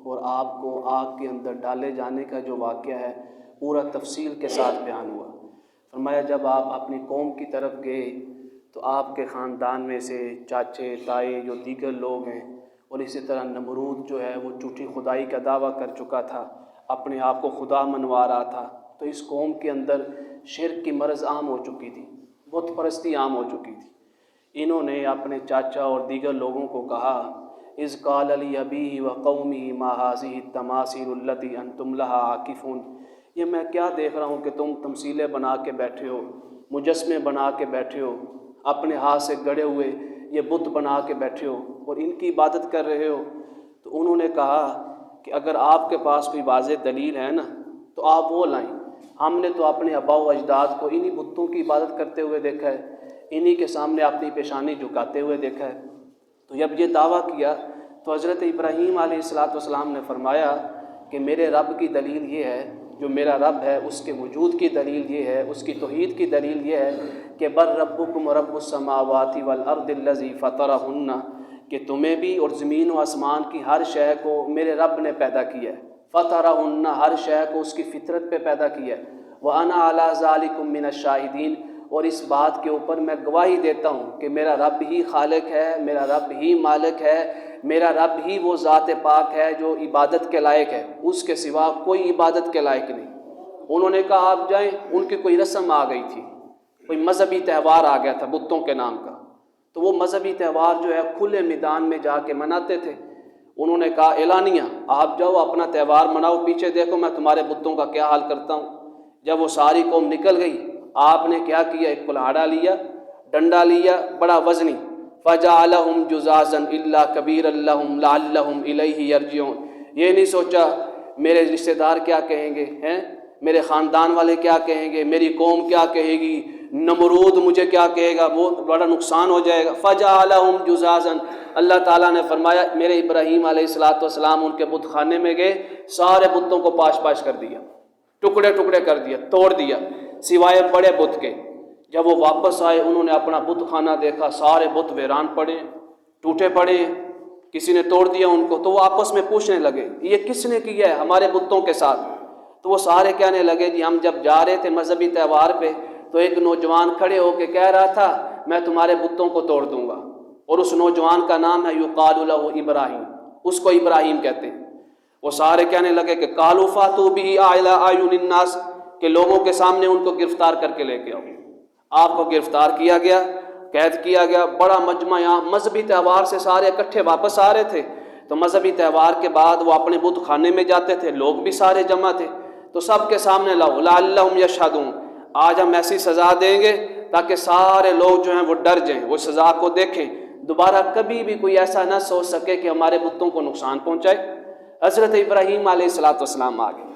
اور آپ کو آگ کے اندر ڈالے جانے کا جو واقعہ ہے پورا تفصیل کے ساتھ بیان ہوا۔ فرمایا جب آپ اپنی قوم کی طرف گئے تو آپ کے خاندان میں سے چاچے تائے جو دیگر لوگ ہیں، اور اسی طرح نمرود جو ہے وہ جھوٹی خدائی کا دعویٰ کر چکا تھا، اپنے آپ کو خدا منوا رہا تھا، تو اس قوم کے اندر شرک کی مرض عام ہو چکی تھی، بت پرستی عام ہو چکی تھی۔ انہوں نے اپنے چاچا اور دیگر لوگوں کو کہا اذ قال لأبیہ وقومہ ما ھذہ التماثیل التی انتم لھا عاکفون، یہ میں کیا دیکھ رہا ہوں کہ تم تمثیلیں بنا کے بیٹھے ہو، مجسمے بنا کے بیٹھے ہو، اپنے ہاتھ سے گڑے ہوئے یہ بت بنا کے بیٹھے ہو اور ان کی عبادت کر رہے ہو۔ تو انہوں نے کہا کہ اگر آپ کے پاس کوئی واضح دلیل ہے نا تو آپ وہ لائیں، ہم نے تو اپنے آباء و اجداد کو انہی بتوں کی عبادت کرتے ہوئے دیکھا ہے، انہی کے سامنے اپنی پیشانی جھکاتے ہوئے دیکھا ہے۔ تو جب یہ دعویٰ کیا تو حضرت ابراہیم علیہ السلام نے فرمایا کہ میرے رب کی دلیل یہ ہے، جو میرا رب ہے اس کے وجود کی دلیل یہ ہے، اس کی توحید کی دلیل یہ ہے کہ بر ربکم رب السماوات والارض الذی فطرہن، کہ تمہیں بھی اور زمین و آسمان کی ہر شے کو میرے رب نے پیدا کیا ہے، فطرہن ہر شے کو اس کی فطرت پہ پیدا کیا ہے، وانا علی ذالکم من الشاہدین، اور اس بات کے اوپر میں گواہی دیتا ہوں کہ میرا رب ہی خالق ہے، میرا رب ہی مالک ہے، میرا رب ہی وہ ذات پاک ہے جو عبادت کے لائق ہے، اس کے سوا کوئی عبادت کے لائق نہیں۔ انہوں نے کہا آپ جائیں، ان کی کوئی رسم آ گئی تھی، کوئی مذہبی تہوار آ گیا تھا بتوں کے نام کا، تو وہ مذہبی تہوار جو ہے کھلے میدان میں جا کے مناتے تھے۔ انہوں نے کہا اعلانیہ آپ جاؤ اپنا تہوار مناؤ، پیچھے دیکھو میں تمہارے بتوں کا کیا حال کرتا ہوں۔ جب وہ ساری قوم نکل گئی، آپ نے کیا کیا، ایک کلہاڑا لیا، ڈنڈا لیا بڑا وزنی، فَجَعَلَهُمْ جُذَاذًا إِلَّا كَبِيرًا لَهُمْ لَعَلَّهُمْ إِلَيْهِ يَرْجِعُونَ، یہ نہیں سوچا میرے رشتہ دار کیا کہیں گے، ہیں میرے خاندان والے کیا کہیں گے، میری قوم کیا کہے گی، نمرود مجھے کیا کہے گا، وہ بڑا نقصان ہو جائے گا۔ فَجَعَلَهُمْ جُذَاذًا، اللہ تعالیٰ نے فرمایا میرے ابراہیم علیہ السلام ان کے بت خانے میں گئے، سارے بتوں کو پاش پاش کر دیا، ٹکڑے ٹکڑے کر دیا، توڑ دیا، سوائے بڑے بت کے۔ جب وہ واپس آئے انہوں نے اپنا بت خانہ دیکھا، سارے بت ویران پڑے، ٹوٹے پڑے، کسی نے توڑ دیا ان کو۔ تو وہ آپس میں پوچھنے لگے یہ کس نے کیا ہے ہمارے بتوں کے ساتھ؟ تو وہ سارے کہنے لگے جی ہم جب جا رہے تھے مذہبی تہوار پہ تو ایک نوجوان کھڑے ہو کے کہہ رہا تھا میں تمہارے بتوں کو توڑ دوں گا، اور اس نوجوان کا نام ہے یقال لہ ابراہیم، اس کو ابراہیم کہتے ہیں۔ وہ سارے کہنے لگے کہ قالوا فاتوا بہ اعلی اعین الناس، کہ لوگوں کے سامنے ان کو گرفتار کر کے لے کے آؤ۔ آپ کو گرفتار کیا گیا، قید کیا گیا، بڑا مجمع، یہاں مذہبی تہوار سے سارے اکٹھے واپس آ رہے تھے، تو مذہبی تہوار کے بعد وہ اپنے بت خانے میں جاتے تھے، لوگ بھی سارے جمع تھے، تو سب کے سامنے لاؤ لعلہم یشہدون، آج ہم ایسی سزا دیں گے تاکہ سارے لوگ جو ہیں وہ ڈر جائیں، وہ سزا کو دیکھیں، دوبارہ کبھی بھی کوئی ایسا نہ سوچ سکے کہ ہمارے بتوں کو نقصان پہنچائے۔ حضرت ابراہیم علیہ السلام آ گئے،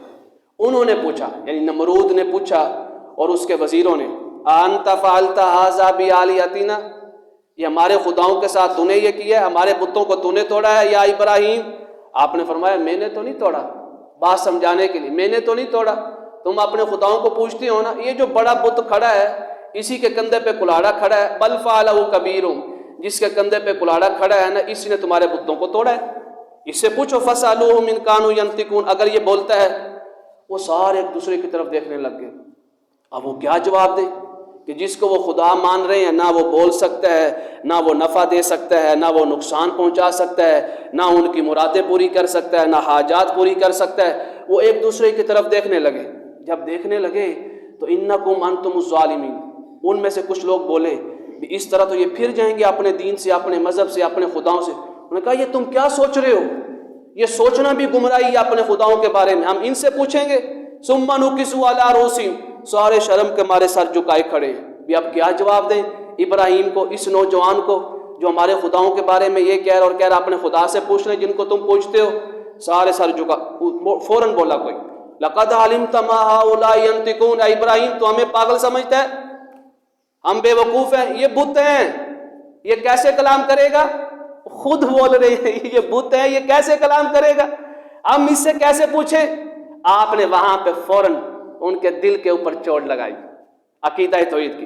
انہوں نے پوچھا، یعنی نمرود نے پوچھا اور اس کے وزیروں نے، انت فعلت ھذا بآلہتنا، یہ ہمارے خداؤں کے ساتھ تو نے یہ کیا ہے، ہمارے بتوں کو تو نے توڑا ہے یا ابراہیم؟ آپ نے فرمایا میں نے تو نہیں توڑا، بات سمجھانے کے لیے میں نے تو نہیں توڑا، تم اپنے خداؤں کو پوچھتے ہو نا، یہ جو بڑا بت کھڑا ہے اسی کے کندھے پہ کلاڑا کھڑا ہے، بل فعلہ کبیرہم، جس کے کندھے پہ کلاڑا کھڑا ہے نا اسی نے تمہارے بتوں کو توڑا ہے، اس سے پوچھو فسألوہم ان کانوا ینطقون، اگر یہ بولتا ہے۔ وہ سارے ایک دوسرے کی طرف دیکھنے لگ گئے، اب وہ کیا جواب دے کہ جس کو وہ خدا مان رہے ہیں نہ وہ بول سکتا ہے، نہ وہ نفع دے سکتا ہے، نہ وہ نقصان پہنچا سکتا ہے، نہ ان کی مرادیں پوری کر سکتا ہے، نہ حاجات پوری کر سکتا ہے۔ وہ ایک دوسرے کی طرف دیکھنے لگے، جب دیکھنے لگے تو انکم انتم الظالمین، ان میں سے کچھ لوگ بولے اس طرح تو یہ پھر جائیں گے اپنے دین سے، اپنے مذہب سے، اپنے خداؤں سے۔ انہوں نے کہا یہ تم کیا سوچ رہے ہو، یہ سوچنا بھی گمراہی ہے اپنے خداؤں کے بارے میں، ہم ان سے پوچھیں گے؟ ثم نکسوا علی رؤوسہم، سارے شرم کے مارے سر جھکائے کھڑے ہیں، بھی اب کیا جواب دیں ابراہیم کو، اس نوجوان کو جو ہمارے خداؤں کے بارے میں یہ کہہ رہا اور کہہ رہا اپنے خدا سے پوچھ رہے جن کو تم پوچھتے ہو۔ سارے سر جھکا، فوراً بولا کوئی لقد علمت ما هؤلاء ينطقون، اے ابراہیم تو ہمیں پاگل سمجھتا ہے، ہم بے وقوف ہیں، یہ بت ہیں، یہ کیسے کلام کرے گا؟ خود بول رہے ہیں یہ بت ہے، یہ کیسے کلام کرے گا، ہم اس سے کیسے پوچھیں؟ آپ نے وہاں پہ فوراً ان کے دل کے اوپر چوٹ لگائی، عقیدہ توحید کی،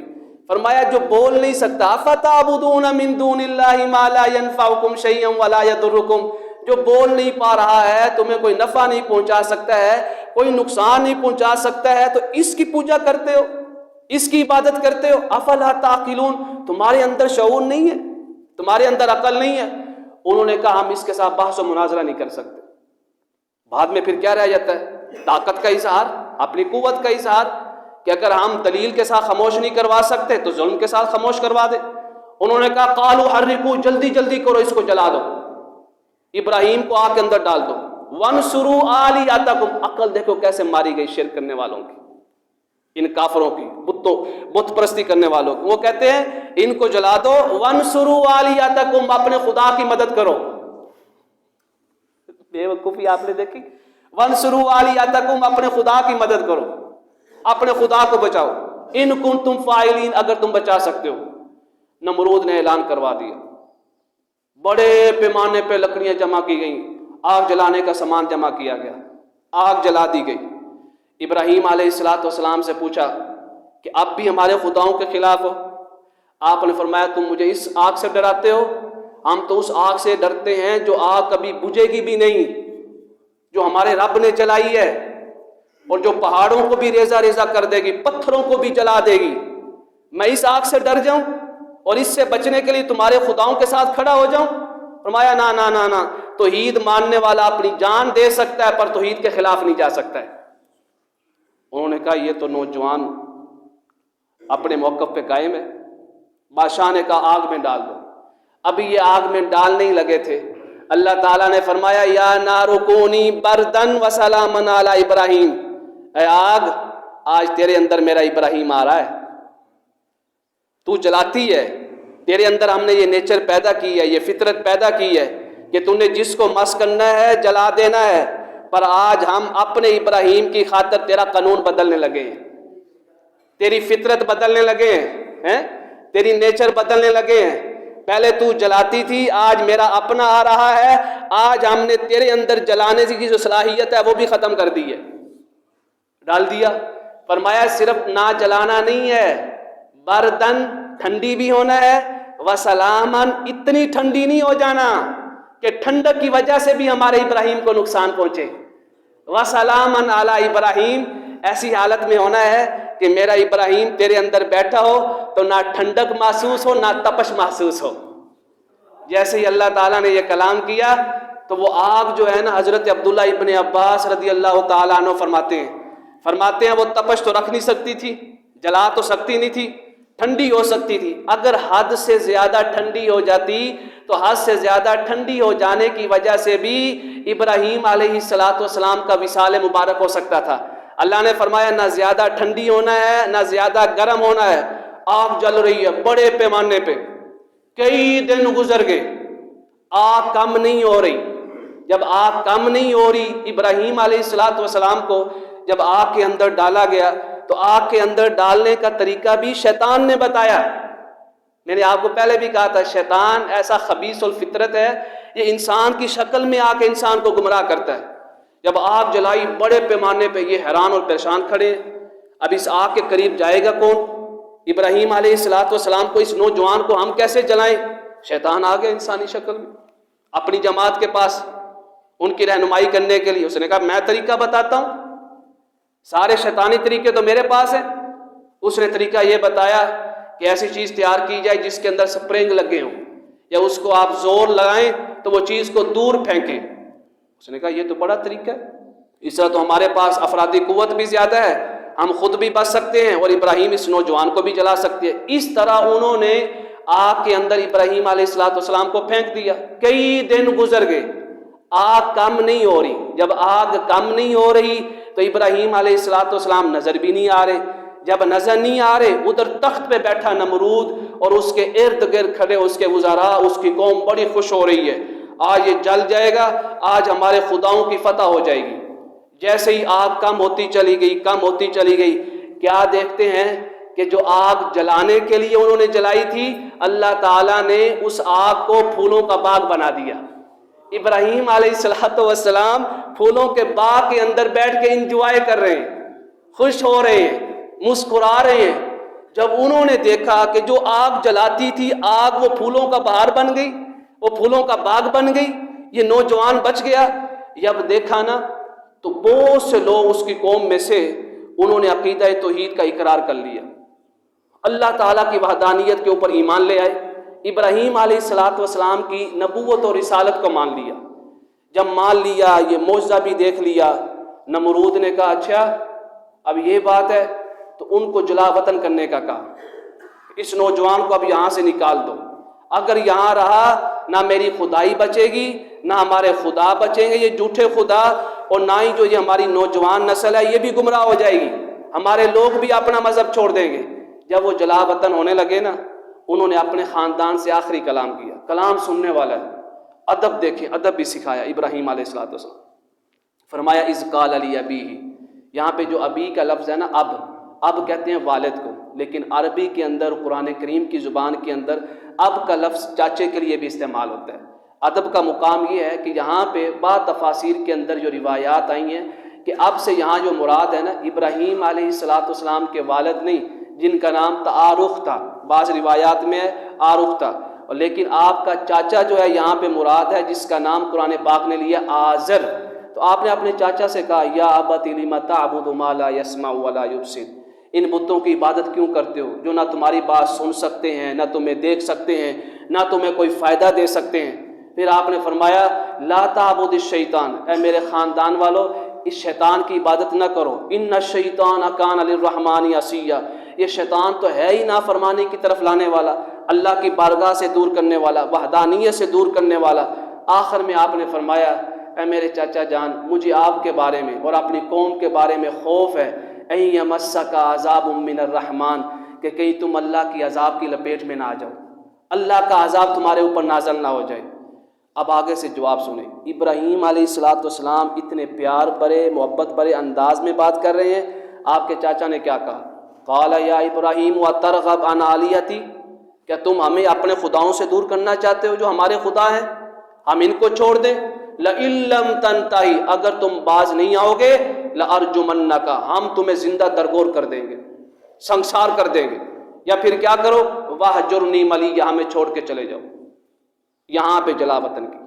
فرمایا جو بول نہیں سکتا، فتعبدون من دون اللہ ما لا ينفعکم شیئا ولا یضرکم، جو بول نہیں پا رہا ہے، تمہیں کوئی نفع نہیں پہنچا سکتا ہے، کوئی نقصان نہیں پہنچا سکتا ہے، تو اس کی پوجا کرتے ہو، اس کی عبادت کرتے ہو؟ افلا تعقلون، تمہارے اندر شعور نہیں ہے، تمہارے اندر عقل نہیں ہے؟ انہوں نے کہا ہم اس کے ساتھ بحث و مناظرہ نہیں کر سکتے۔ بعد میں پھر کیا رہ جاتا ہے؟ طاقت کا اظہار، اپنی قوت کا اظہار، کہ اگر ہم دلیل کے ساتھ خاموش نہیں کروا سکتے تو ظلم کے ساتھ خاموش کروا دے۔ انہوں نے کہا قالوا حرقوا، جلدی جلدی کرو، اس کو جلا دو، ابراہیم کو آگ کے اندر ڈال دو۔ وانصروا آلیاتکم، عقل دیکھو کیسے ماری گئی شرک کرنے والوں کی، ان کافروں کی، بت پرستی کرنے والوں کی۔ وہ کہتے ہیں ان کو جلا دو، وانصروا آلیاتکم، اپنے خدا کی مدد کرو۔ بے وقوفی آپ نے دیکھی، وانصروا آلیاتکم، اپنے خدا کی مدد کرو، اپنے خدا کو بچاؤ، ان کنتم فاعلین، اگر تم بچا سکتے ہو۔ نمرود نے اعلان کروا دیا، بڑے پیمانے پہ لکڑیاں جمع کی گئیں، آگ جلانے کا سامان جمع کیا گیا، آگ جلا دی گئی۔ ابراہیم علیہ السلام سے پوچھا کہ اب بھی ہمارے خداؤں کے خلاف ہو؟ آپ نے فرمایا تم مجھے اس آگ سے ڈراتے ہو؟ ہم تو اس آگ سے ڈرتے ہیں جو آگ کبھی بجھے گی بھی نہیں، جو ہمارے رب نے جلائی ہے، اور جو پہاڑوں کو بھی ریزہ ریزہ کر دے گی، پتھروں کو بھی جلا دے گی۔ میں اس آگ سے ڈر جاؤں اور اس سے بچنے کے لیے تمہارے خداؤں کے ساتھ کھڑا ہو جاؤں؟ فرمایا نا نا نا نا، توحید ماننے والا اپنی جان دے سکتا ہے پر توحید کے خلاف نہیں جا سکتا ہے۔ انہوں نے کہا یہ تو نوجوان اپنے موقف پہ قائم ہے۔ بادشاہ نے کہا آگ میں ڈال دو۔ ابھی یہ آگ میں ڈالنے ہی لگے تھے، اللہ تعالیٰ نے فرمایا یا نار کونی بردن وسلاما علی ابراہیم، اے آگ آج تیرے اندر میرا ابراہیم آ رہا ہے، تو جلاتی ہے، تیرے اندر ہم نے یہ نیچر پیدا کی ہے، یہ فطرت پیدا کی ہے کہ تو نے جس کو مس کرنا ہے جلا دینا ہے، پر آج ہم اپنے ابراہیم کی خاطر تیرا قانون بدلنے لگے ہیں، تیری فطرت بدلنے لگے ہیں، تیری نیچر بدلنے لگے ہیں۔ پہلے تو جلاتی تھی، آج میرا اپنا آ رہا ہے، آج ہم نے تیرے اندر جلانے کی جو صلاحیت ہے وہ بھی ختم کر دی ہے، ڈال دیا۔ فرمایا صرف نہ جلانا نہیں ہے، بردن ٹھنڈی بھی ہونا ہے، وسلامن اتنی ٹھنڈی نہیں ہو جانا کہ ٹھنڈک کی وجہ سے بھی ہمارے ابراہیم کو نقصان پہنچے۔ وسلامن علی ابراہیم، ایسی حالت میں ہونا ہے کہ میرا ابراہیم تیرے اندر بیٹھا ہو تو نہ ٹھنڈک محسوس ہو نہ تپش محسوس ہو۔ جیسے ہی اللہ تعالیٰ نے یہ کلام کیا تو وہ آگ جو ہے نا، حضرت عبداللہ ابن عباس رضی اللہ تعالیٰ عنہ فرماتے ہیں وہ تپش تو رکھ نہیں سکتی تھی، جلا تو سکتی نہیں تھی، ٹھنڈی ہو سکتی تھی۔ اگر حد سے زیادہ ٹھنڈی ہو جاتی تو حد سے زیادہ ٹھنڈی ہو جانے کی وجہ سے بھی ابراہیم علیہ السلام کا وصال مبارک ہو سکتا تھا۔ اللہ نے فرمایا نہ زیادہ ٹھنڈی ہونا ہے نہ زیادہ گرم ہونا ہے، آگ جل رہی ہے بڑے پیمانے پہ، کئی دن گزر گئے، آگ کم نہیں ہو رہی۔ جب آگ کم نہیں ہو رہی، ابراہیم علیہ السلام کو جب آگ کے اندر ڈالا گیا تو آگ کے اندر ڈالنے کا طریقہ بھی شیطان نے بتایا۔ میں نے آپ کو پہلے بھی کہا تھا شیطان ایسا خبیث الفطرت ہے، یہ انسان کی شکل میں آ کے انسان کو گمراہ کرتا ہے۔ جب آگ جلائی بڑے پیمانے پہ، یہ حیران اور پریشان کھڑے ہیں، اب اس آگ کے قریب جائے گا کون؟ ابراہیم علیہ السلام کو، اس نوجوان کو ہم کیسے جلائیں؟ شیطان آ گیا انسانی شکل میں اپنی جماعت کے پاس ان کی رہنمائی کرنے کے لیے۔ اس نے کہا میں طریقہ بتاتا ہوں، سارے شیطانی طریقے تو میرے پاس ہیں۔ اس نے طریقہ یہ بتایا کہ ایسی چیز تیار کی جائے جس کے اندر سپرنگ لگے ہوں، یا اس کو آپ زور لگائیں تو وہ چیز کو دور پھینکیں۔ اس نے کہا یہ تو بڑا طریقہ ہے، اس طرح تو ہمارے پاس افرادی قوت بھی زیادہ ہے، ہم خود بھی بچ سکتے ہیں اور ابراہیم اس نوجوان کو بھی جلا سکتے ہیں۔ اس طرح انہوں نے آگ کے اندر ابراہیم علیہ السلام کو پھینک دیا۔ کئی دن گزر گئے، آگ کم نہیں ہو رہی۔ جب آگ کم نہیں ہو رہی تو ابراہیم علیہ السلام نظر بھی نہیں آ رہے۔ جب نظر نہیں آ رہے، ادھر تخت پہ بیٹھا نمرود اور اس کے ارد گرد کھڑے اس کے وزراء، اس کی قوم بڑی خوش ہو رہی ہے، آج یہ جل جائے گا، آج ہمارے خداؤں کی فتح ہو جائے گی۔ جیسے ہی آگ کم ہوتی چلی گئی، کم ہوتی چلی گئی، کیا دیکھتے ہیں کہ جو آگ جلانے کے لیے انہوں نے جلائی تھی، اللہ تعالیٰ نے اس آگ کو پھولوں کا باغ بنا دیا۔ ابراہیم علیہ السلام پھولوں کے باغ کے اندر بیٹھ کے انجوائے کر رہے ہیں، خوش ہو رہے ہیں، مسکرا رہے ہیں۔ جب انہوں نے دیکھا کہ جو آگ جلاتی تھی، آگ وہ پھولوں کا بہار بن گئی، وہ پھولوں کا باغ بن گئی، یہ نوجوان بچ گیا۔ جب دیکھا نا تو بہت سے لوگ اس کی قوم میں سے انہوں نے عقیدہ توحید کا اقرار کر لیا، اللہ تعالیٰ کی وحدانیت کے اوپر ایمان لے آئے، ابراہیم علیہ السلام کی نبوت اور رسالت کو مان لیا۔ جب مان لیا، یہ معجزہ بھی دیکھ لیا، نمرود نے کہا اچھا اب یہ بات ہے، تو ان کو جلا وطن کرنے کا کہا، اس نوجوان کو اب یہاں سے نکال دو، اگر یہاں رہا نہ میری خدائی بچے گی نہ ہمارے خدا بچیں گے، یہ جھوٹے خدا، اور نہ ہی جو یہ ہماری نوجوان نسل ہے یہ بھی گمراہ ہو جائے گی، ہمارے لوگ بھی اپنا مذہب چھوڑ دیں گے۔ جب وہ جلا وطن ہونے لگے نا، انہوں نے اپنے خاندان سے آخری کلام کیا، کلام سننے والا ہے، ادب دیکھیں، ادب بھی سکھایا ابراہیم علیہ السلام۔ فرمایا اذ قال علی ابیہ، یہاں پہ جو ابی کا لفظ ہے نا، اب کہتے ہیں والد کو، لیکن عربی کے اندر قرآن کریم کی زبان کے اندر اب کا لفظ چاچے کے لیے بھی استعمال ہوتا ہے۔ ادب کا مقام یہ ہے کہ یہاں پہ بعض تفاسیر کے اندر جو روایات آئی ہیں کہ اب سے یہاں جو مراد ہے نا، ابراہیم علیہ السلام کے والد نہیں، جن کا نام تعارخ تھا، بعض روایات میں عارخ تھا، اور لیکن آپ کا چاچا جو ہے یہاں پہ مراد ہے، جس کا نام قرآن پاک نے لیا آزر۔ تو آپ نے اپنے چاچا سے کہا یا ابت لم تعبد ما لا يسمع ولا يبصر، ان بتوں کی عبادت کیوں کرتے ہو جو نہ تمہاری بات سن سکتے ہیں، نہ تمہیں دیکھ سکتے ہیں، نہ تمہیں کوئی فائدہ دے سکتے ہیں۔ پھر آپ نے فرمایا لا تعبد الشیطان، اے میرے خاندان والو اس شیطان کی عبادت نہ کرو، ان الشیطان کان للرحمن عصیا، یہ شیطان تو ہے ہی نافرمانی کی طرف لانے والا، اللہ کی بارگاہ سے دور کرنے والا، وحدانیت سے دور کرنے والا۔ آخر میں آپ نے فرمایا اے میرے چاچا جان، مجھے آپ کے بارے میں اور اپنی قوم کے بارے میں خوف ہے، ان یمسک عذاب من الرحمن، کہ کہیں تم اللہ کی عذاب کی لپیٹ میں نہ آ جاؤ، اللہ کا عذاب تمہارے اوپر نازل نہ ہو جائے۔ اب آگے سے جواب سنیں، ابراہیم علیہ السلام اتنے پیار برے محبت برے انداز میں بات کر رہے ہیں، آپ کے چاچا نے کیا کہا؟ قال یا ابراہیم وترغب عن آلیتی، کیا تم ہمیں اپنے خداؤں سے دور کرنا چاہتے ہو جو ہمارے خدا ہیں، ہم ان کو چھوڑ دیں؟ لئن لم تنتہی، اگر تم باز نہیں آؤ گے، لارجمنک، ہم تمہیں زندہ درگور کر دیں گے، سنسار کر دیں گے، یا پھر کیا کرو واہجرنی ملیہ، ہمیں چھوڑ کے چلے جاؤ۔ یہاں پہ جلا وطن کی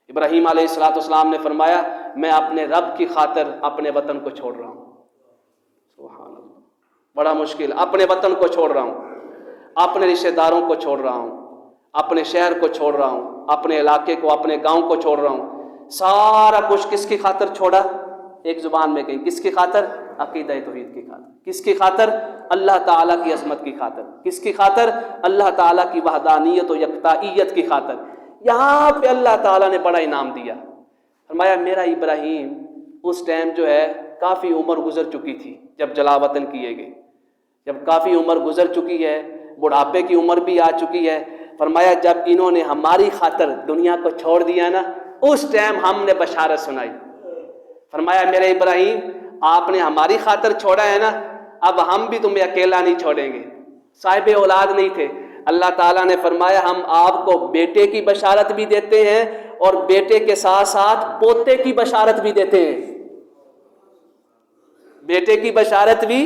ابراہیم علیہ السلام نے فرمایا میں اپنے رب کی خاطر اپنے وطن کو چھوڑ رہا ہوں۔ سبحان اللہ، بڑا مشکل، اپنے وطن کو چھوڑ رہا ہوں، اپنے رشتہ داروں کو چھوڑ رہا ہوں، اپنے شہر کو چھوڑ رہا ہوں، اپنے علاقے کو، اپنے گاؤں کو چھوڑ رہا ہوں، سارا کچھ کس کی خاطر چھوڑا؟ ایک زبان میں کہیں، کس کی خاطر؟ عقیدہ توحید کی خاطر۔ کس کی خاطر؟ اللہ تعالیٰ کی عظمت کی خاطر۔ کس کی خاطر؟ اللہ تعالیٰ کی وحدانیت و یکتائیت کی خاطر۔ یہاں پہ اللہ تعالیٰ نے بڑا انعام دیا، فرمایا میرا ابراہیم اس ٹائم جو ہے کافی عمر گزر چکی تھی جب جلا وطن کیے گئے، جب کافی عمر گزر چکی ہے، بڑھاپے کی عمر بھی آ چکی ہے، فرمایا جب انہوں نے ہماری خاطر دنیا کو چھوڑ دیا نا، اس ٹائم ہم نے بشارت سنائی۔ فرمایا میرے ابراہیم آپ نے ہماری خاطر چھوڑا ہے نا، اب ہم بھی تمہیں اکیلا نہیں چھوڑیں گے۔ صاحب اولاد نہیں تھے، اللہ تعالیٰ نے فرمایا ہم آپ کو بیٹے کی بشارت بھی دیتے ہیں اور بیٹے کے ساتھ ساتھ پوتے کی بشارت بھی دیتے ہیں، بیٹے کی بشارت بھی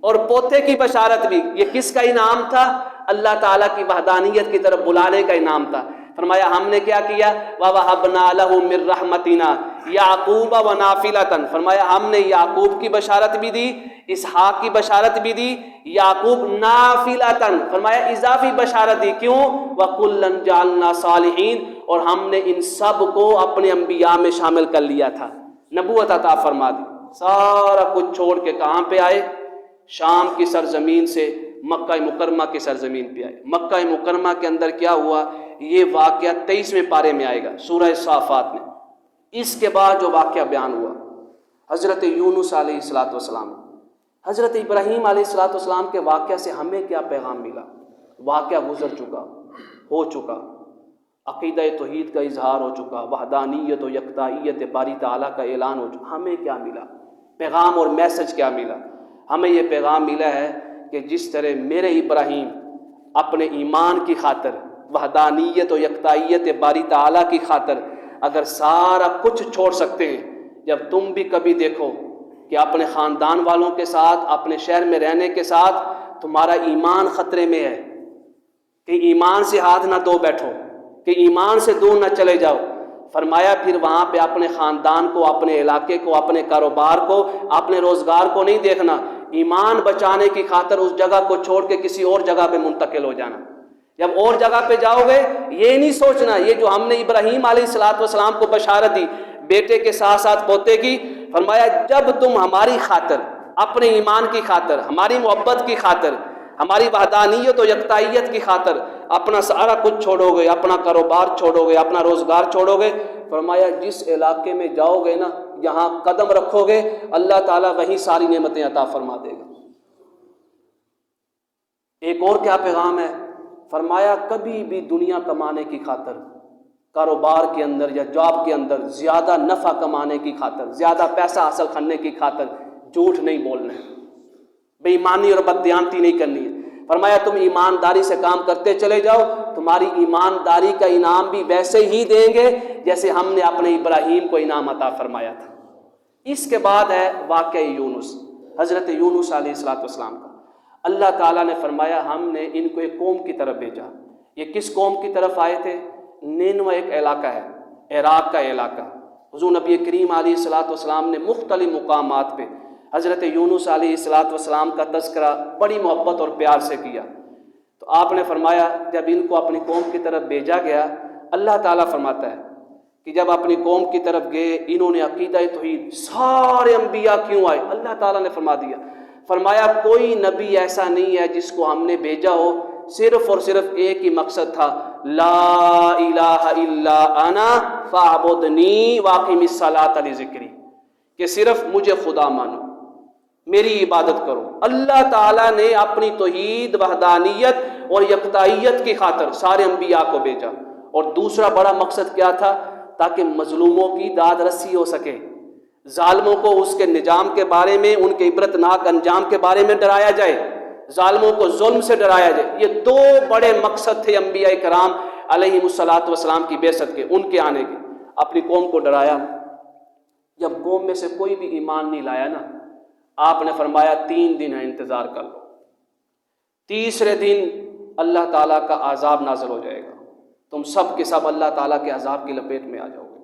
اور پوتے کی بشارت بھی۔ یہ کس کا انعام تھا؟ اللہ تعالیٰ کی وحدانیت کی طرف بلانے کا انعام تھا۔ فرمایا ہم نے کیا کیا؟ وَوَهَبْنَا لَهُ مِن رَحْمَتِنَا يَعْقُوبَ وَنَافِلَةً، فرمایا ہم نے یعقوب کی بشارت بھی دی، اسحاق کی بشارت بھی دی، یعقوب نافلتاً، فرمایا اضافی بشارت دی، کیوں؟ وَكُلًّا جَعَلْنَا صَالِحِينَ، اور ہم نے ان سب کو اپنے انبیاء میں شامل کر لیا تھا، نبوت عطا فرما دی۔ سارا کچھ چھوڑ کے کہاں پہ آئے؟ شام کی سرزمین سے مکہ مکرمہ کی سرزمین پہ آئے۔ مکہ مکرمہ کے اندر کیا ہوا؟ یہ واقعہ 23ویں پارے میں آئے گا سورہ صافات میں۔ اس کے بعد جو واقعہ بیان ہوا حضرت یونس علیہ السلام، حضرت ابراہیم علیہ السلام کے واقعہ سے ہمیں کیا پیغام ملا؟ واقعہ گزر چکا، ہو چکا، عقیدہ توحید کا اظہار ہو چکا، وحدانیت و یکتائیت باری تعالیٰ کا اعلان ہو چکا۔ ہمیں کیا ملا؟ پیغام اور میسج کیا ملا؟ ہمیں یہ پیغام ملا ہے کہ جس طرح میرے ابراہیم اپنے ایمان کی خاطر، وحدانیت و یکتائیت باری تعالیٰ کی خاطر اگر سارا کچھ چھوڑ سکتے ہیں، جب تم بھی کبھی دیکھو کہ اپنے خاندان والوں کے ساتھ، اپنے شہر میں رہنے کے ساتھ تمہارا ایمان خطرے میں ہے، کہ ایمان سے ہاتھ نہ دھو بیٹھو، کہ ایمان سے دور نہ چلے جاؤ، فرمایا پھر وہاں پہ اپنے خاندان کو، اپنے علاقے کو، اپنے کاروبار کو، اپنے روزگار کو نہیں دیکھنا، ایمان بچانے کی خاطر اس جگہ کو چھوڑ کے کسی اور جگہ پہ منتقل ہو جانا۔ جب اور جگہ پہ جاؤ گے یہ نہیں سوچنا، یہ جو ہم نے ابراہیم علیہ السلام کو بشارت دی بیٹے کے ساتھ ساتھ پوتے کی، فرمایا جب تم ہماری خاطر، اپنے ایمان کی خاطر، ہماری محبت کی خاطر، ہماری وحدانیت و یکتائیت کی خاطر اپنا سارا کچھ چھوڑو گے، اپنا کاروبار چھوڑو گے، اپنا روزگار چھوڑو گے، فرمایا جس علاقے میں جاؤ گے نا، جہاں قدم رکھو گے اللہ تعالیٰ وہیں ساری نعمتیں عطا فرما دے گا۔ ایک اور کیا پیغام ہے؟ فرمایا کبھی بھی دنیا کمانے کی خاطر، کاروبار کے اندر یا جاب کے اندر زیادہ نفع کمانے کی خاطر، زیادہ پیسہ حاصل کرنے کی خاطر جھوٹ نہیں بولنا ہے، بے ایمانی اور بددیانتی نہیں کرنی ہے۔ فرمایا تم ایمانداری سے کام کرتے چلے جاؤ، تمہاری ایمانداری کا انعام بھی ویسے ہی دیں گے جیسے ہم نے اپنے ابراہیم کو انعام عطا فرمایا تھا۔ اس کے بعد ہے واقعہ یونس، حضرت یونس علیہ السلام کا۔ اللہ تعالیٰ نے فرمایا ہم نے ان کو ایک قوم کی طرف بھیجا۔ یہ کس قوم کی طرف آئے تھے؟ نینوہ ایک علاقہ ہے، عراق کا علاقہ۔ حضور نبی کریم علیہ السلام نے مختلف مقامات پہ حضرت یونس علیہ السلام کا تذکرہ بڑی محبت اور پیار سے کیا۔ تو آپ نے فرمایا جب ان کو اپنی قوم کی طرف بھیجا گیا، اللہ تعالیٰ فرماتا ہے کہ جب اپنی قوم کی طرف گئے انہوں نے عقیدہ توحید، سارے انبیاء کیوں آئے؟ اللہ تعالیٰ نے فرما دیا، فرمایا کوئی نبی ایسا نہیں ہے جس کو ہم نے بھیجا ہو صرف اور صرف ایک ہی مقصد تھا، لا الہ الا انا فاعبدنی واقم الصلاۃ لذکری، کہ صرف مجھے خدا مانو، میری عبادت کرو۔ اللہ تعالیٰ نے اپنی توحید، وحدانیت اور یکتائیت کی خاطر سارے انبیاء کو بھیجا۔ اور دوسرا بڑا مقصد کیا تھا؟ تاکہ مظلوموں کی داد رسی ہو سکے، ظالموں کو اس کے نظام کے بارے میں، ان کے عبرتناک انجام کے بارے میں ڈرایا جائے، ظالموں کو ظلم سے ڈرایا جائے۔ یہ دو بڑے مقصد تھے انبیاء کرام علیہ السلام کی بعثت کے، ان کے آنے کے۔ اپنی قوم کو ڈرایا۔ جب قوم میں سے کوئی بھی ایمان نہیں لایا نا، آپ نے فرمایا 3 دن ہے انتظار کر لو، تیسرے دن اللہ تعالیٰ کا عذاب نازل ہو جائے گا، تم سب کے سب اللہ تعالیٰ کے عذاب کی لپیٹ میں آ جاؤ گے۔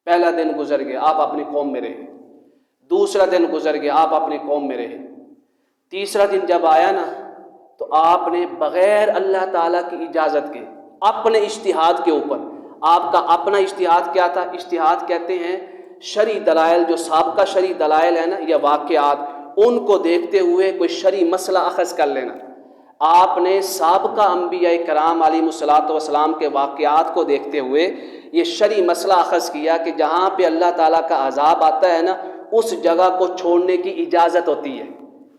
پہلا دن گزر گیا، آپ اپنی قوم میں رہے، دوسرا دن گزر گیا، آپ اپنی قوم میں رہے، تیسرا دن جب آیا نا تو آپ نے بغیر اللہ تعالیٰ کی اجازت کے اپنے اجتہاد کے اوپر، آپ کا اپنا اجتہاد کیا تھا؟ اجتہاد کہتے ہیں شرعی دلائل، جو سابقہ شرعی دلائل ہے نا یا واقعات، ان کو دیکھتے ہوئے کوئی شرعی مسئلہ اخذ کر لینا۔ آپ نے سابقہ انبیاء کرام علیہ السلام کے واقعات کو دیکھتے ہوئے یہ شرعی مسئلہ اخذ کیا کہ جہاں پہ اللہ تعالیٰ کا عذاب آتا ہے نا، اس جگہ کو چھوڑنے کی اجازت ہوتی ہے۔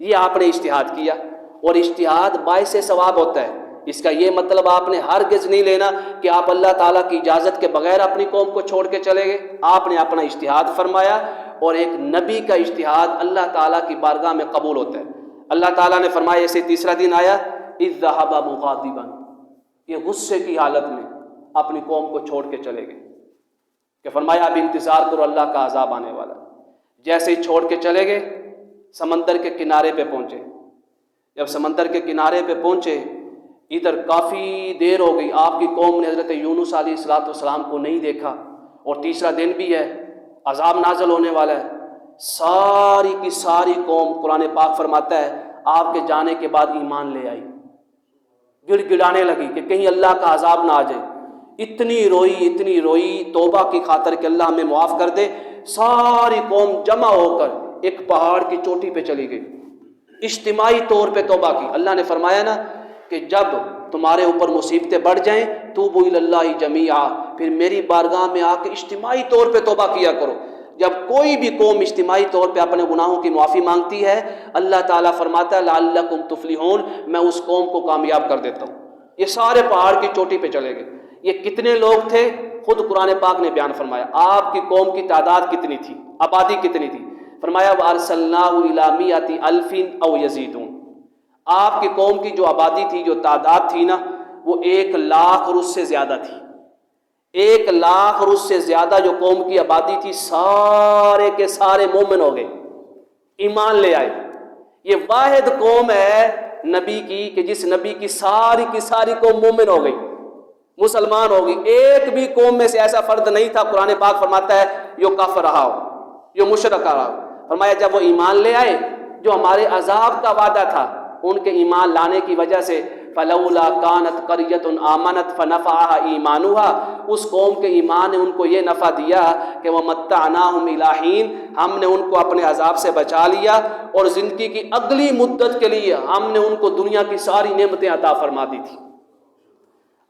یہ آپ نے اجتہاد کیا، اور اجتہاد باعث ثواب ہوتا ہے۔ اس کا یہ مطلب آپ نے ہرگز نہیں لینا کہ آپ اللہ تعالیٰ کی اجازت کے بغیر اپنی قوم کو چھوڑ کے چلے گئے۔ آپ نے اپنا اجتہاد فرمایا، اور ایک نبی کا اجتہاد اللہ تعالیٰ کی بارگاہ میں قبول ہوتا ہے۔ اللہ تعالیٰ نے فرمایا، ایسے تیسرا دن آیا، اذ ذهب مغاضبا، یہ غصے کی حالت میں اپنی قوم کو چھوڑ کے چلے گئے، کہ فرمایا اب انتظار کرو، اللہ کا عذاب آنے والا۔ جیسے ہی چھوڑ کے چلے گئے، سمندر کے کنارے پہ پہنچے۔ جب سمندر کے کنارے پہ پہنچے، ادھر کافی دیر ہو گئی، آپ کی قوم نے حضرت یونس علیہ السلام کو نہیں دیکھا، اور تیسرا دن بھی ہے، عذاب نازل ہونے والا ہے۔ ساری کی ساری قوم، قرآن پاک فرماتا ہے، آپ کے جانے کے بعد ایمان لے آئی، گڑ گڑانے لگی کہ کہیں اللہ کا عذاب نہ آ جائے۔ اتنی روئی توبہ کی خاطر کہ اللہ ہمیں معاف کر دے۔ ساری قوم جمع ہو کر ایک پہاڑ کی چوٹی پہ چلی گئی، اجتماعی طور پہ توبہ کی۔ اللہ نے فرمایا نا کہ جب تمہارے اوپر مصیبتیں بڑھ جائیں، توبوا الی اللہ جمیعا، پھر میری بارگاہ میں آ کے اجتماعی طور پہ توبہ کیا کرو۔ جب کوئی بھی قوم اجتماعی طور پہ اپنے گناہوں کی معافی مانگتی ہے، اللہ تعالیٰ فرماتا ہے لعلکم تفلحون، میں اس قوم کو کامیاب کر دیتا ہوں۔ یہ سارے پہاڑ کی چوٹی پہ چلے گئے۔ یہ کتنے لوگ تھے؟ خود قرآن پاک نے بیان فرمایا۔ آپ کی قوم کی تعداد کتنی تھی؟ آبادی کتنی تھی؟ فرمایا وَأَرْسَلْنَاهُ إِلَىٰ مِائَةِ أَلْفٍ أَوْ يَزِيدُونَ، آپ کی قوم کی جو آبادی تھی، جو تعداد تھی نا، وہ 1,00,000 اور اس سے زیادہ تھی۔ 1,00,000 اور اس سے زیادہ جو قوم کی آبادی تھی، سارے کے سارے مومن ہو گئے، ایمان لے آئے۔ یہ واحد قوم ہے نبی کی کہ جس نبی کی ساری قوم مومن ہو گئی، مسلمان ہوگی. ایک بھی قوم میں سے ایسا فرد نہیں تھا قرآن پاک فرماتا ہے جو کافر رہا ہو، جو مشرک رہا ہو. فرمایا جب وہ ایمان لے آئے، جو ہمارے عذاب کا وعدہ تھا ان کے ایمان لانے کی وجہ سے، فلولا کانت قریۃ آمنت فنفعها ایمانها، اس قوم کے ایمان نے ان کو یہ نفع دیا کہ ومتعناہم الی حین، ہم نے ان کو اپنے عذاب سے بچا لیا اور زندگی کی اگلی مدت کے لیے ہم نے ان کو دنیا کی ساری نعمتیں عطا فرما دی تھی.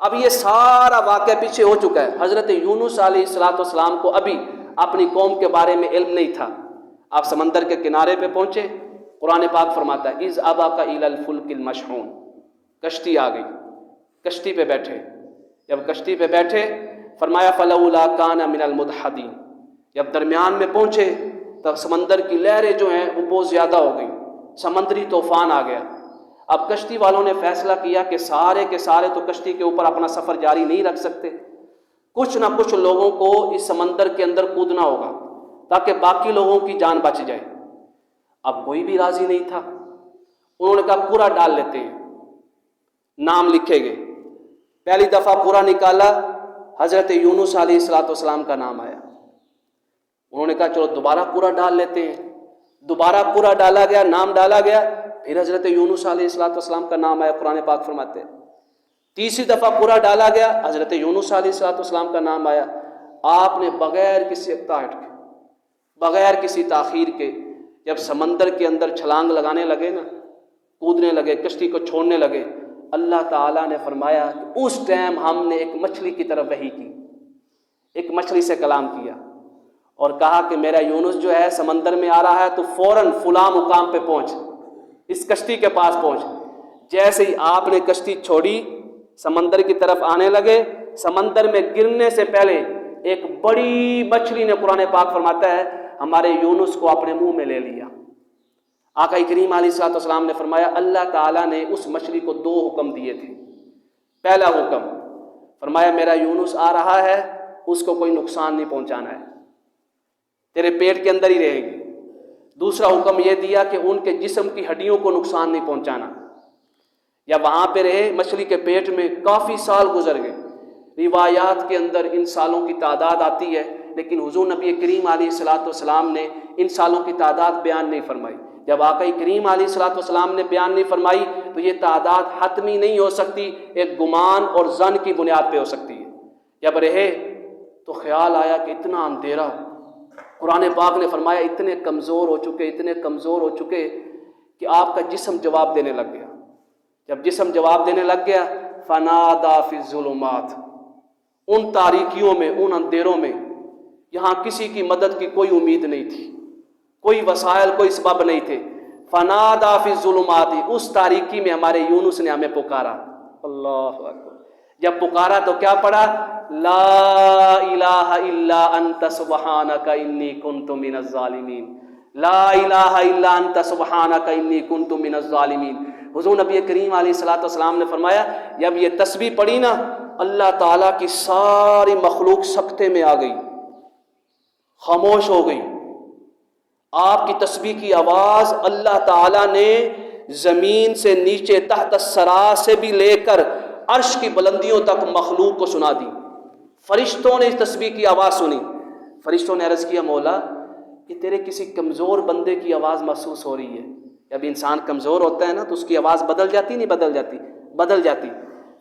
اب یہ سارا واقعہ پیچھے ہو چکا ہے. حضرت یونس علیہ السلام کو ابھی اپنی قوم کے بارے میں علم نہیں تھا. آپ سمندر کے کنارے پہ پہنچے. قرآن پاک فرماتا ہے اذ ابق الی الفلک المشحون، کشتی آ گئی، کشتی پہ بیٹھے. جب کشتی پہ بیٹھے فرمایا فلولا کان من المدحدین، جب درمیان میں پہنچے تو سمندر کی لہریں جو ہیں وہ بہت زیادہ ہو گئی، سمندری طوفان آ گیا. اب کشتی والوں نے فیصلہ کیا کہ سارے کے سارے تو کشتی کے اوپر اپنا سفر جاری نہیں رکھ سکتے، کچھ نہ کچھ لوگوں کو اس سمندر کے اندر کودنا ہوگا تاکہ باقی لوگوں کی جان بچ جائے. اب کوئی بھی راضی نہیں تھا. انہوں نے کہا پورا ڈال لیتے ہیں، نام لکھے گئے. پہلی دفعہ پورا نکالا، حضرت یونس علیہ السلام کا نام آیا. انہوں نے کہا چلو دوبارہ پورا ڈال لیتے ہیں. دوبارہ پورا ڈالا گیا، نام ڈالا گیا، پھر حضرت یونس علیہ السلام کا نام آیا. قرآن پاک فرماتے ہیں تیسری دفعہ پورا ڈالا گیا، حضرت یونس علیہ السلام کا نام آیا. آپ نے بغیر کسی اقتاحٹ کے، بغیر کسی تاخیر کے، جب سمندر کے اندر چھلانگ لگانے لگے نا، کودنے لگے، کشتی کو چھوڑنے لگے، اللہ تعالیٰ نے فرمایا کہ اس ٹائم ہم نے ایک مچھلی کی طرف وحی کی، ایک مچھلی سے کلام کیا اور کہا کہ میرا یونس جو ہے سمندر میں آ رہا ہے تو فوراً فلاں مقام پہ پہنچ، اس کشتی کے پاس پہنچ. جیسے ہی آپ نے کشتی چھوڑی، سمندر کی طرف آنے لگے، سمندر میں گرنے سے پہلے ایک بڑی مچھلی نے، قرآن پاک فرماتا ہے، ہمارے یونس کو اپنے منہ میں لے لیا. آقا کریم علیہ السلام نے فرمایا اللہ تعالیٰ نے اس مچھلی کو 2 حکم دیے تھے. پہلا حکم فرمایا میرا یونس آ رہا ہے، اس کو کوئی نقصان نہیں پہنچانا ہے، تیرے پیٹ کے اندر ہی رہے گی. دوسرا حکم یہ دیا کہ ان کے جسم کی ہڈیوں کو نقصان نہیں پہنچانا، یا وہاں پہ رہے مچھلی کے پیٹ میں. کافی سال گزر گئے. روایات کے اندر ان سالوں کی تعداد آتی ہے، لیکن حضور نبی کریم علیہ السلام نے ان سالوں کی تعداد بیان نہیں فرمائی. جب آقا کریم علیہ السلام نے بیان نہیں فرمائی تو یہ تعداد حتمی نہیں ہو سکتی، ایک گمان اور ظن کی بنیاد پہ ہو سکتی ہے. جب رہے تو خیال آیا کہ اتنا اندھیرا، قرآن پاک نے فرمایا اتنے کمزور ہو چکے، اتنے کمزور ہو چکے کہ آپ کا جسم جواب دینے لگ گیا. جب جسم جواب دینے لگ گیا، فنادا فی الظلمات، ان تاریکیوں میں، ان اندھیروں میں، یہاں کسی کی مدد کی کوئی امید نہیں تھی، کوئی وسائل، کوئی سبب نہیں تھے. فنادا فی الظلمات، اس تاریکی میں ہمارے یونس نے ہمیں پکارا. اللہ اکبر. جب پکارا تو کیا پڑھا؟ لا الہ الا انت سبحانک انی کنت من الظالمین. لا الہ الا انت سبحانک انی کنت من الظالمین. حضور نبی کریم علیہ السلام نے فرمایا جب یہ تسبیح پڑھی نا، اللہ تعالیٰ کی ساری مخلوق سکتے میں آ گئی، خاموش ہو گئی. آپ کی تسبیح کی آواز اللہ تعالیٰ نے زمین سے نیچے تحت الثری سے بھی لے کر عرش کی بلندیوں تک مخلوق کو سنا دی. فرشتوں نے اس تسبیح کی آواز سنی. فرشتوں نے عرض کیا مولا کہ تیرے کسی کمزور بندے کی آواز محسوس ہو رہی ہے. جب انسان کمزور ہوتا ہے نا تو اس کی آواز بدل جاتی نہیں؟ بدل جاتی.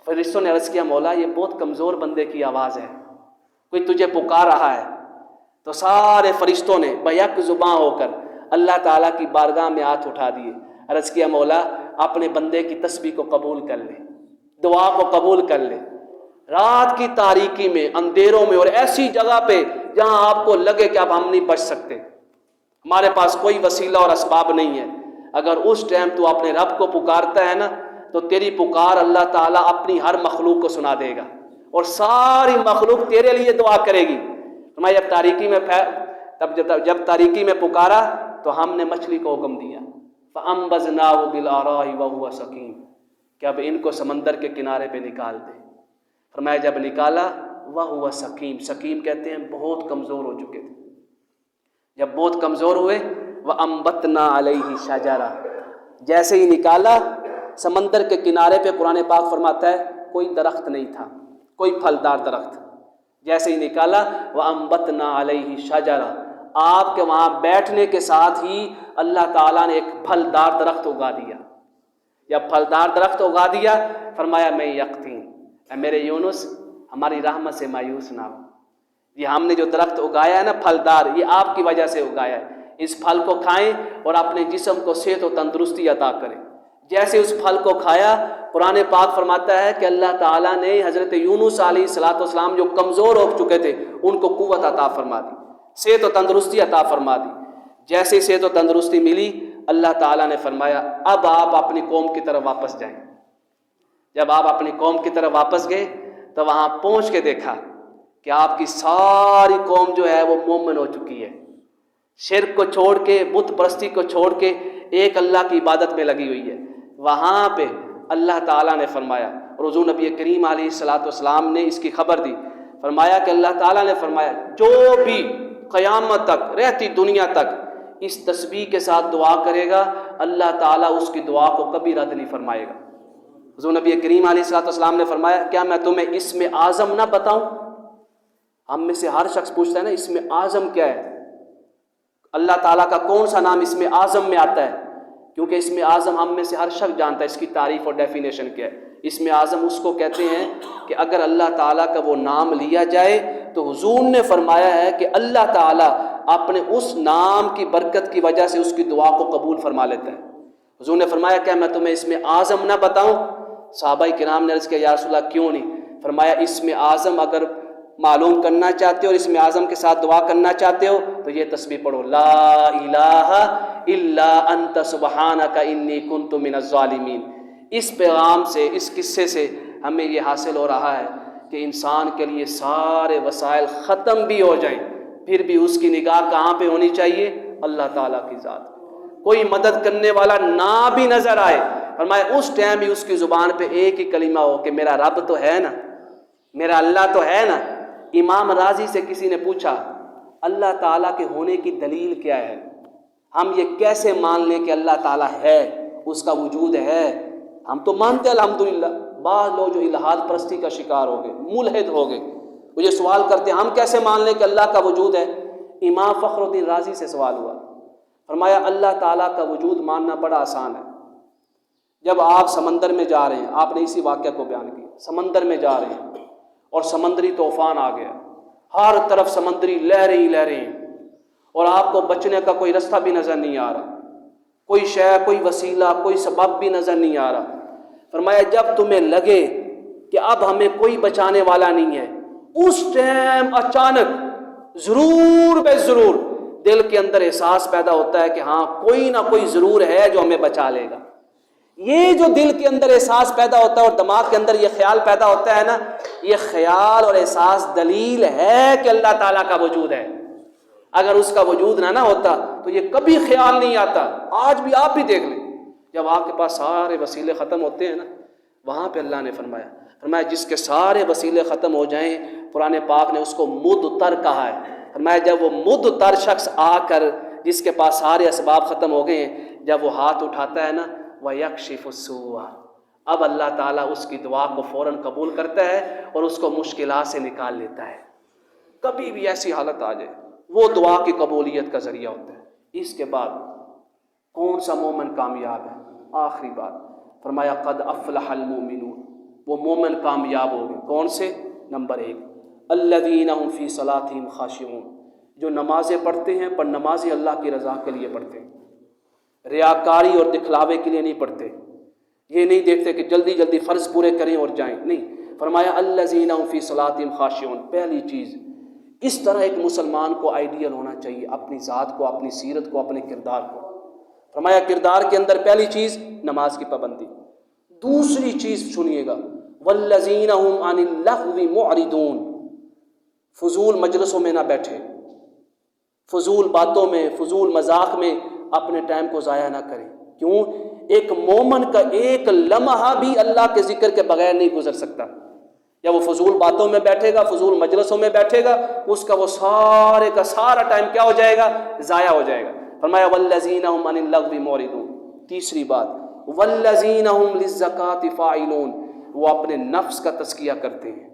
فرشتوں نے عرض کیا مولا یہ بہت کمزور بندے کی آواز ہے، کوئی تجھے پکار رہا ہے. تو سارے فرشتوں نے بیک زباں ہو کر اللہ تعالیٰ کی بارگاہ میں ہاتھ اٹھا دیے. عرض کیا مولا اپنے بندے کی تسبیح کو قبول کر لے، دعا کو قبول کر لے. رات کی تاریکی میں، اندھیروں میں، اور ایسی جگہ پہ جہاں آپ کو لگے کہ اب ہم نہیں بچ سکتے، ہمارے پاس کوئی وسیلہ اور اسباب نہیں ہے، اگر اس ٹائم تو اپنے رب کو پکارتا ہے نا تو تیری پکار اللہ تعالیٰ اپنی ہر مخلوق کو سنا دے گا اور ساری مخلوق تیرے لیے دعا کرے گی. میں جب تاریکی میں پکارا تو ہم نے مچھلی کو حکم دیا فَأَنبَذْنَاهُ بِالْعَرَاءِ وَهُوَ سَقِيمٌ کہ اب ان کو سمندر کے کنارے پہ نکال دے. فرمایا جب نکالا وَهُوَ سَقِيمٌ، سقیم کہتے ہیں بہت کمزور ہو چکے تھے. جب بہت کمزور ہوئے وَأَنبَتْنَا عَلَيْهِ شَجَرًا، جیسے ہی نکالا سمندر کے کنارے پہ قرآن پاک فرماتا ہے کوئی درخت نہیں تھا، کوئی پھلدار درخت، جیسے ہی نکالا وَأَنبَتْنَا عَلَيْهِ شَجَرًا، آپ کے وہاں بیٹھنے کے ساتھ ہی اللہ تعالیٰ نے ایک پھلدار درخت اگا دیا. جب پھلدار درخت اگا دیا فرمایا میں یقطین، اے میرے یونس ہماری رحمت سے مایوس نہ ہو، یہ ہم نے جو درخت اگایا ہے نا پھلدار، یہ آپ کی وجہ سے اگایا ہے، اس پھل کو کھائیں اور اپنے جسم کو صحت و تندرستی عطا کریں. جیسے اس پھل کو کھایا، قرآن پاک فرماتا ہے کہ اللہ تعالیٰ نے حضرت یونس علیہ السلام جو کمزور ہو چکے تھے ان کو قوت عطا فرما دی، صحت و تندرستی عطا فرما دی. جیسے صحت و تندرستی ملی اللہ تعالیٰ نے فرمایا اب آپ اپنی قوم کی طرف واپس جائیں. جب آپ اپنی قوم کی طرف واپس گئے تو وہاں پہنچ کے دیکھا کہ آپ کی ساری قوم جو ہے وہ مومن ہو چکی ہے، شرک کو چھوڑ کے، بت پرستی کو چھوڑ کے ایک اللہ کی عبادت میں لگی ہوئی ہے. وہاں پہ اللہ تعالیٰ نے فرمایا، اور حضور نبی کریم علیہ السلام نے اس کی خبر دی، فرمایا کہ اللہ تعالیٰ نے فرمایا جو بھی قیامت تک، رہتی دنیا تک اس تسبیح کے ساتھ دعا کرے گا اللہ تعالیٰ اس کی دعا کو کبھی رد نہیں فرمائے گا. حضور نبی کریم علیہ السلام نے فرمایا کیا میں تمہیں اسم اعظم نہ بتاؤں؟ ہم میں سے ہر شخص پوچھتا ہے نا اسم اعظم کیا ہے، اللہ تعالیٰ کا کون سا نام اسم اعظم میں آتا ہے؟ کیونکہ اسم اعظم ہم میں سے ہر شخص جانتا ہے اس کی تعریف اور ڈیفینیشن کیا ہے. اسم اعظم اس کو کہتے ہیں کہ اگر اللہ تعالیٰ کا وہ نام لیا جائے تو حضور نے فرمایا ہے کہ اللہ تعالیٰ اپنے اس نام کی برکت کی وجہ سے اس کی دعا کو قبول فرما لیتا ہے. حضور نے فرمایا کیا میں تمہیں اسم اعظم نہ بتاؤں؟ صحابہ کرام نے عرض کیا یا رسول اللہ کیوں نہیں؟ فرمایا اسم اعظم اگر معلوم کرنا چاہتے ہو اور اسم اعظم کے ساتھ دعا کرنا چاہتے ہو تو یہ تسبیح پڑھو، لا الہ الا انت سبحانک انی کنت من الظالمین. اس پیغام سے، اس قصے سے ہمیں یہ حاصل ہو رہا ہے کہ انسان کے لیے سارے وسائل ختم بھی ہو جائیں پھر بھی اس کی نگاہ کہاں پہ ہونی چاہیے؟ اللہ تعالیٰ کی ذات. کوئی مدد کرنے والا نہ بھی نظر آئے فرمایا اس ٹائم بھی اس کی زبان پہ ایک ہی کلمہ ہو کہ میرا رب تو ہے نا، میرا اللہ تو ہے نا. امام راضی سے کسی نے پوچھا اللہ تعالیٰ کے ہونے کی دلیل کیا ہے، ہم یہ کیسے مان لیں کہ اللہ تعالیٰ ہے، اس کا وجود ہے؟ ہم تو مانتے الحمدللہ. بعض لوگ جو الہاد پرستی کا شکار ہو گئے، ملحد ہو گئے، وہ یہ سوال کرتے ہیں ہم کیسے مان لیں کہ اللہ کا وجود ہے؟ امام فخر الدین رازی سے سوال ہوا، فرمایا اللہ تعالیٰ کا وجود ماننا بڑا آسان ہے. جب آپ سمندر میں جا رہے ہیں، آپ نے اسی واقعہ کو بیان کیا، سمندر میں جا رہے ہیں اور سمندری طوفان آ گیا، ہر طرف سمندری لہریں ہی لہریں ہیں اور آپ کو بچنے کا کوئی رستہ بھی نظر نہیں آ رہا، کوئی شے، کوئی وسیلہ، کوئی سبب بھی نظر نہیں آ رہا. فرمایا جب تمہیں لگے کہ اب ہمیں کوئی بچانے والا نہیں ہے، اس ٹائم اچانک ضرور بے ضرور دل کے اندر احساس پیدا ہوتا ہے کہ ہاں کوئی نہ کوئی ضرور ہے جو ہمیں بچا لے گا. یہ جو دل کے اندر احساس پیدا ہوتا ہے اور دماغ کے اندر یہ خیال پیدا ہوتا ہے نا، یہ خیال اور احساس دلیل ہے کہ اللہ تعالیٰ کا وجود ہے. اگر اس کا وجود نہ ہوتا تو یہ کبھی خیال نہیں آتا. آج بھی آپ بھی دیکھ لیں جب آپ کے پاس سارے وسیلے ختم ہوتے ہیں نا، وہاں پہ اللہ نے فرمایا جس کے سارے وسیلے ختم ہو جائیں، قرآن پاک نے اس کو مدتر کہا ہے. فرمایا جب وہ مدتر شخص آ کر جس کے پاس سارے اسباب ختم ہو گئے ہیں، جب وہ ہاتھ اٹھاتا ہے نا وَيَكْشِفُ السُّوءَ، اب اللہ تعالیٰ اس کی دعا کو فوراً قبول کرتا ہے اور اس کو مشکلات سے نکال لیتا ہے. کبھی بھی ایسی حالت آ جائے وہ دعا کی قبولیت کا ذریعہ ہوتا ہے. اس کے بعد کون سا مومن کامیاب ہے؟ آخری بات فرمایا قد افلح المؤمنون، وہ مومن کامیاب ہو گئے. کون سے؟ نمبر 1 الذین هم فی صلاتہم خاشعون، جو نمازیں پڑھتے ہیں پر نمازیں اللہ کی رضا کے لیے پڑھتے ہیں، ریاکاری اور دکھلاوے کے لیے نہیں پڑھتے. یہ نہیں دیکھتے کہ جلدی جلدی فرض پورے کریں اور جائیں، نہیں. فرمایا الذین هم فی صلاتہم خاشعون. پہلی چیز اس طرح ایک مسلمان کو آئیڈیل ہونا چاہیے، اپنی ذات کو، اپنی سیرت کو، اپنے کردار کو. فرمایا کردار کے اندر پہلی چیز نماز کی پابندی. دوسری چیز سنیے گا والذین هم عن اللغو معرضون، فضول مجلسوں میں نہ بیٹھے، فضول باتوں میں، فضول مذاق میں اپنے ٹائم کو ضائع نہ کریں. کیوں؟ ایک مومن کا ایک لمحہ بھی اللہ کے ذکر کے بغیر نہیں گزر سکتا. یا وہ فضول باتوں میں بیٹھے گا، فضول مجلسوں میں بیٹھے گا، اس کا وہ سارے کا سارا ٹائم کیا ہو جائے گا؟ ضائع ہو جائے گا. فرمایا والذین هم عن اللغو معرضون. تیسری بات والذین هم للزکاۃ فاعلون، وہ اپنے نفس کا تزکیہ کرتے ہیں،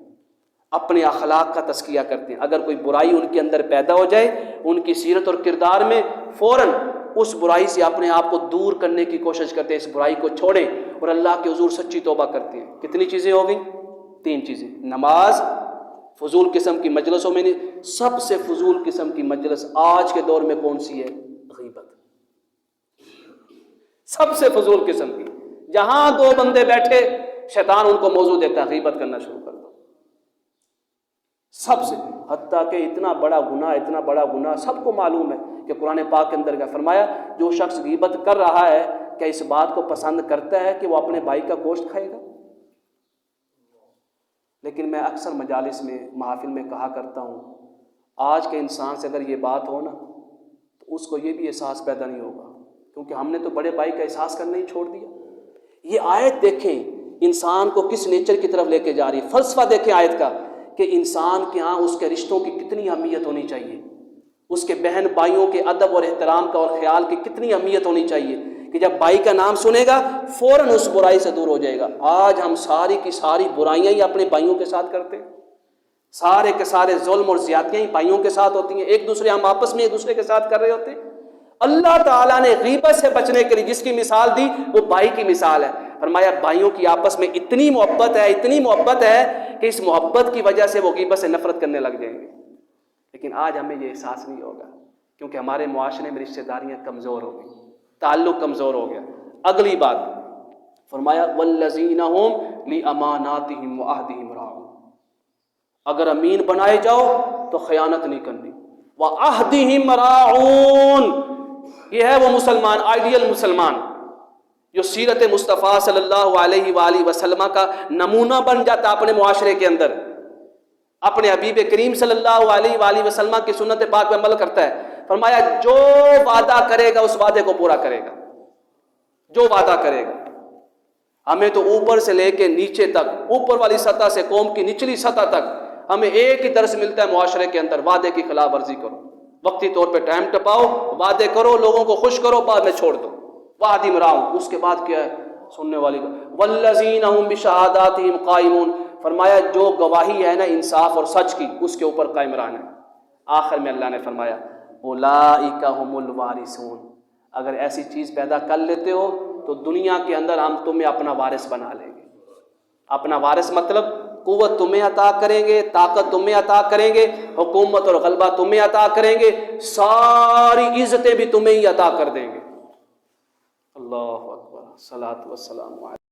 اپنے اخلاق کا تزکیہ کرتے ہیں. اگر کوئی برائی ان کے اندر پیدا ہو جائے ان کی سیرت اور کردار میں، فوراً اس برائی سے اپنے آپ کو دور کرنے کی کوشش کرتے ہیں، اس برائی کو چھوڑیں اور اللہ کے حضور سچی توبہ کرتے ہیں. کتنی چیزیں ہو گئیں؟ 3 چیزیں. نماز، فضول قسم کی مجلسوں میں نہیں. سب سے فضول قسم کی مجلس آج کے دور میں کون سی ہے؟ غیبت. سب سے فضول قسم کی. جہاں 2 بندے بیٹھے شیطان ان کو موضوع دیتا ہے غیبت کرنا شروع کر دو. سب سے، حتیٰ کہ اتنا بڑا گناہ سب کو معلوم ہے کہ قرآن پاک کے اندر کیا فرمایا، جو شخص غیبت کر رہا ہے کیا اس بات کو پسند کرتا ہے کہ وہ اپنے بھائی کا گوشت کھائے گا؟ لیکن میں اکثر مجالس میں، محافل میں کہا کرتا ہوں، آج کے انسان سے اگر یہ بات ہو نا تو اس کو یہ بھی احساس پیدا نہیں ہوگا، کیونکہ ہم نے تو بڑے بھائی کا احساس کرنا ہی چھوڑ دیا. یہ آیت دیکھیں انسان کو کس نیچر کی طرف لے کے جا رہی ہے. فلسفہ دیکھیں آیت کا کہ انسان کے ہاں اس کے رشتوں کی کتنی اہمیت ہونی چاہیے، اس کے بہن بھائیوں کے ادب اور احترام کا اور خیال کی کتنی اہمیت ہونی چاہیے کہ جب بھائی کا نام سنے گا فوراً اس برائی سے دور ہو جائے گا. آج ہم ساری کی ساری برائیاں ہی اپنے بھائیوں کے ساتھ کرتے ہیں، سارے کے سارے ظلم اور زیادتیاں ہی بھائیوں کے ساتھ ہوتی ہیں. ایک دوسرے ہم آپس میں ایک دوسرے کے ساتھ کر رہے ہوتے ہیں. اللہ تعالیٰ نے غیبت سے بچنے کے لیے جس کی مثال دی وہ بھائی کی مثال ہے. فرمایا بھائیوں کی آپس میں اتنی محبت ہے کہ اس محبت کی وجہ سے وہ غیبت سے نفرت کرنے لگ جائیں گے. لیکن آج ہمیں یہ احساس نہیں ہوگا کیونکہ ہمارے معاشرے میں رشتہ داریاں کمزور ہو گئی، تعلق کمزور ہو گیا. اگلی بات فرمایا والذین هم لاماناتهم وعهدهم راعون. اگر امین بنائے جاؤ تو خیانت نہیں کرنی. وعهدهم راعون، یہ ہے وہ مسلمان، آئیڈیل مسلمان جو سیرت مصطفیٰ صلی اللہ علیہ وآلہ وسلم کا نمونہ بن جاتا اپنے معاشرے کے اندر، اپنے حبیب کریم صلی اللہ علیہ وآلہ وسلم کی سنت پاک پہ عمل کرتا ہے. فرمایا جو وعدہ کرے گا اس وعدے کو پورا کرے گا. جو وعدہ کرے گا، ہمیں تو اوپر سے لے کے نیچے تک، اوپر والی سطح سے قوم کی نچلی سطح تک ہمیں ایک ہی درس ملتا ہے معاشرے کے اندر، وعدے کی خلاف ورزی کرو، وقتی طور پہ ٹائم ٹپاؤ، وعدے کرو، لوگوں کو خوش کرو، بعد میں چھوڑ دو. وعدی مراؤ. اس کے بعد کیا ہے سننے والی کو والذین هم بشہاداتہم قائمون. فرمایا جو گواہی ہے نا انصاف اور سچ کی اس کے اوپر قائم رہنا ہے. آخر میں اللہ نے فرمایا اولئک هم الوارثون. اگر ایسی چیز پیدا کر لیتے ہو تو دنیا کے اندر ہم تمہیں اپنا وارث بنا لیں گے. اپنا وارث مطلب قوت تمہیں عطا کریں گے، طاقت تمہیں عطا کریں گے، حکومت اور غلبہ تمہیں عطا کریں گے، ساری عزتیں بھی تمہیں ہی عطا کر دیں گے. اللہ اکبر. صلاۃ والسلام علیہ